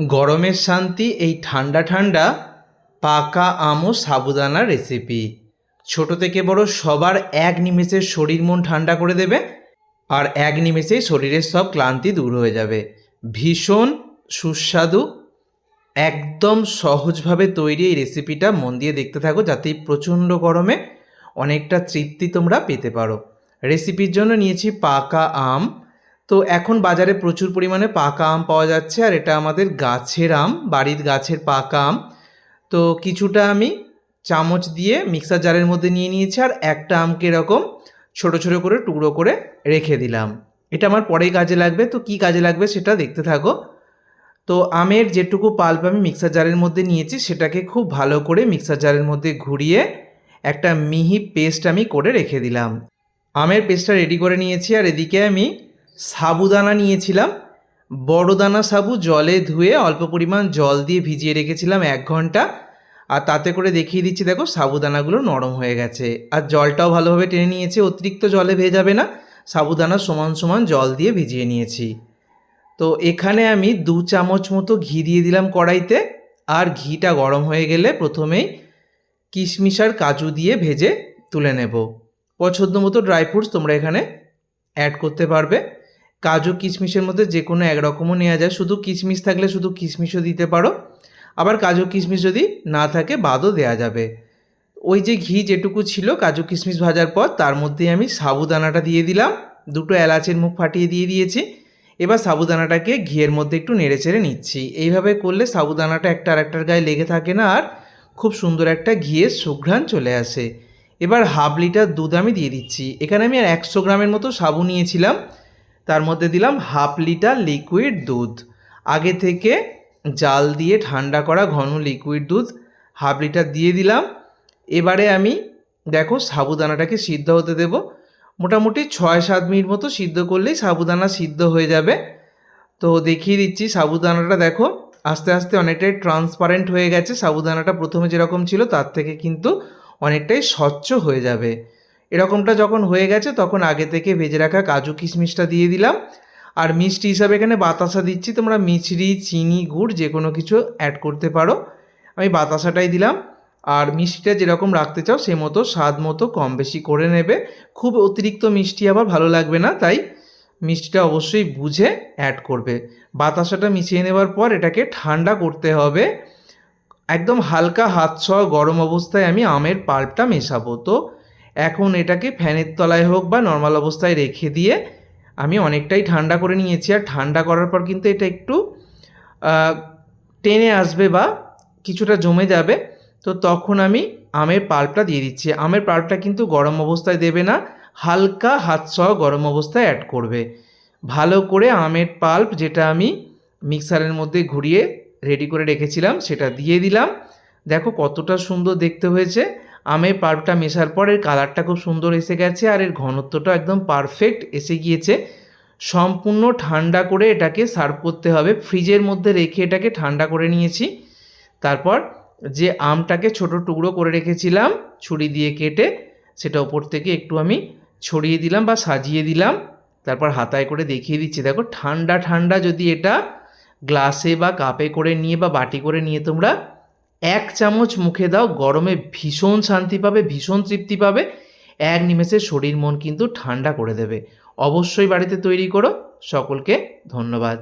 গরমের শান্তি এই ঠান্ডা ঠান্ডা পাকা আম ও সাবুদানার রেসিপি। ছোট থেকে বড় সবার এক নিমেষে শরীর মন ঠান্ডা করে দেবে, আর এক নিমেষেই শরীরের সব ক্লান্তি দূর হয়ে যাবে। ভীষণ সুস্বাদু, একদম সহজভাবে তৈরি এই রেসিপিটা মন দিয়ে দেখতে থাকো, যাতে এই প্রচণ্ড গরমে অনেকটা তৃপ্তি তোমরা পেতে পারো। রেসিপির জন্য নিয়েছি পাকা আম। তো এখন বাজারে প্রচুর পরিমাণে পাকা আম পাওয়া যাচ্ছে, আর এটা আমাদের গাছের আম, বাড়ির গাছের পাকা আম। তো কিছুটা আমি চামচ দিয়ে মিক্সার জারের মধ্যে নিয়ে নিয়েছি, আর একটা আমকে এরকম ছোট ছোট করে টুকরো করে রেখে দিলাম। এটা আমার পরেই কাজে লাগবে, তো কি কাজে লাগবে সেটা দেখতে থাকো। তো আমের যেটুকু পাল্প আমি মিক্সার জারের মধ্যে নিয়েছি সেটাকে খুব ভালো করে মিক্সার জারের মধ্যে ঘুরিয়ে একটা মিহি পেস্ট আমি করে রেখে দিলাম। আমের পেস্টটা রেডি করে নিয়েছি, আর এদিকে আমি সাবুদানা নিয়েছিলাম। বড় দানা সাবু জলে ধুয়ে অল্প পরিমাণ জল দিয়ে ভিজিয়ে রেখেছিলাম 1 ঘন্টা। আর তাতে করে দেখিয়ে দিচ্ছি, দেখো সাবুদানাগুলো নরম হয়ে গেছে, আর জলটাও ভালোভাবে টেনে নিয়েছে, অতিরিক্ত জলে ভেজাবে না, সাবুদানা সমান সমান জল দিয়ে ভিজিয়ে নিয়েছি। তো এখানে আমি 2 চামচ মতো ঘি দিয়ে দিলাম কড়াইতে, আর ঘিটা গরম হয়ে গেলে প্রথমেই কিশমিশ আর কাজু দিয়ে ভেজে তুলে নেব। পছন্দ মতো ড্রাই ফ্রুটস তোমরা এখানে অ্যাড করতে পারবে। কাজু কিশমিশের মধ্যে যে কোনো একরকমও নেওয়া যায়, শুধু কিশমিশ থাকলে শুধু কিশমিশও দিতে পারো, আবার কাজু কিশমিশ যদি না থাকে বাদও দেওয়া যাবে। ওই যে ঘি যেটুকু ছিল কাজু কিশমিশ ভাজার পর, তার মধ্যে আমি সাবুদানাটা দিয়ে দিলাম, 2টো এলাচের মুখ ফাটিয়ে দিয়ে দিয়েছি। এবার সাবুদানাটাকে ঘিয়ের মধ্যে একটু নেড়ে চেড়ে নিচ্ছি। এইভাবে করলে সাবুদানাটা একটা আরেকটার গায়ে লেগে থাকে না, আর খুব সুন্দর একটা ঘিয়ের সুঘ্রাণ চলে আসে। এবার 1/2 লিটার দুধ আমি দিয়ে দিচ্ছি। এখানে আমি আর 100 গ্রামের মতো সাবু নিয়েছিলাম, তার মধ্যে দিলাম 1/2 লিটার লিকুইড দুধ। আগে থেকে জাল দিয়ে ঠান্ডা করা ঘন লিকুইড দুধ 1/2 লিটার দিয়ে দিলাম। এবারে আমি দেখো সাবুদানাটাকে সিদ্ধ হতে দেব। মোটামুটি 6-7 মিনিট মতো সিদ্ধ করলেই সাবুদানা সিদ্ধ হয়ে যাবে। তো দেখিয়ে দিচ্ছি, সাবুদানাটা দেখো আস্তে আস্তে অনেকটাই ট্রান্সপারেন্ট হয়ে গেছে। সাবুদানাটা প্রথমে যেরকম ছিল তার থেকে কিন্তু অনেকটাই স্বচ্ছ হয়ে যাবে। এরকমটা যখন হয়ে গেছে তখন আগে থেকে ভেজে রাখা কাজু কিশমিশটা দিয়ে দিলাম, আর মিষ্টি হিসাবে এখানে বাতাসা দিচ্ছি। তোমরা মিছরি, চিনি, গুড় যে কোনো কিছু অ্যাড করতে পারো, আমি বাতাসাটাই দিলাম। আর মিষ্টিটা যেরকম রাখতে চাও সে মতো স্বাদ মতো কম বেশি করে নেবে। খুব অতিরিক্ত মিষ্টি আবার ভালো লাগবে না, তাই মিষ্টিটা অবশ্যই বুঝে অ্যাড করবে। বাতাসাটা মিশিয়ে নেওয়ার পর এটাকে ঠান্ডা করতে হবে। একদম হালকা হাত ছোঁয়া গরম অবস্থায় আমি আমের পাল্পটা মেশাবো। তো এখন এটাকে ফ্যানের তলায় হোক বা নর্মাল অবস্থায় রেখে দিয়ে আমি অনেকটাই ঠান্ডা করে নিয়েছি। আর ঠান্ডা করার পর কিন্তু এটা একটু টেনে আসবে বা কিছুটা জমে যাবে। তো তখন আমি আমের পাল্পটা দিয়ে দিচ্ছি। আমের পাল্পটা কিন্তু গরম অবস্থায় দেবে না, হালকা হাত ছোঁয়া গরম অবস্থায় অ্যাড করবে। ভালো করে আমের পাল্প যেটা আমি মিক্সারের মধ্যে ঘুরিয়ে রেডি করে রেখেছিলাম সেটা দিয়ে দিলাম। দেখো কতটা সুন্দর দেখতে হয়েছে। আমের পাল্পটা মেশার পর এর কালারটা খুব সুন্দর এসে গেছে, আর এর ঘনত্বটা একদম পারফেক্ট এসে গিয়েছে। সম্পূর্ণ ঠান্ডা করে এটাকে সার্ভ করতে হবে। ফ্রিজের মধ্যে রেখে এটাকে ঠান্ডা করে নিয়েছি। তারপর যে আমটাকে ছোট টুকরো করে রেখেছিলাম ছুরি দিয়ে কেটে, সেটা ওপর থেকে একটু আমি ছড়িয়ে দিলাম বা সাজিয়ে দিলাম। তারপর হাতায় করে দেখিয়ে দিচ্ছি, দেখো ঠান্ডা ঠান্ডা যদি এটা গ্লাসে বা কাপে করে নিয়ে বা বাটি করে নিয়ে তোমরা 1 চামচ মুখে দাও, গরমে ভীষণ শান্তি পাবে, ভীষণ তৃপ্তি পাবে। এক নিমেষে শরীর মন কিন্তু ঠান্ডা করে দেবে। অবশ্যই বাড়িতে তৈরি করো। সকলকে ধন্যবাদ।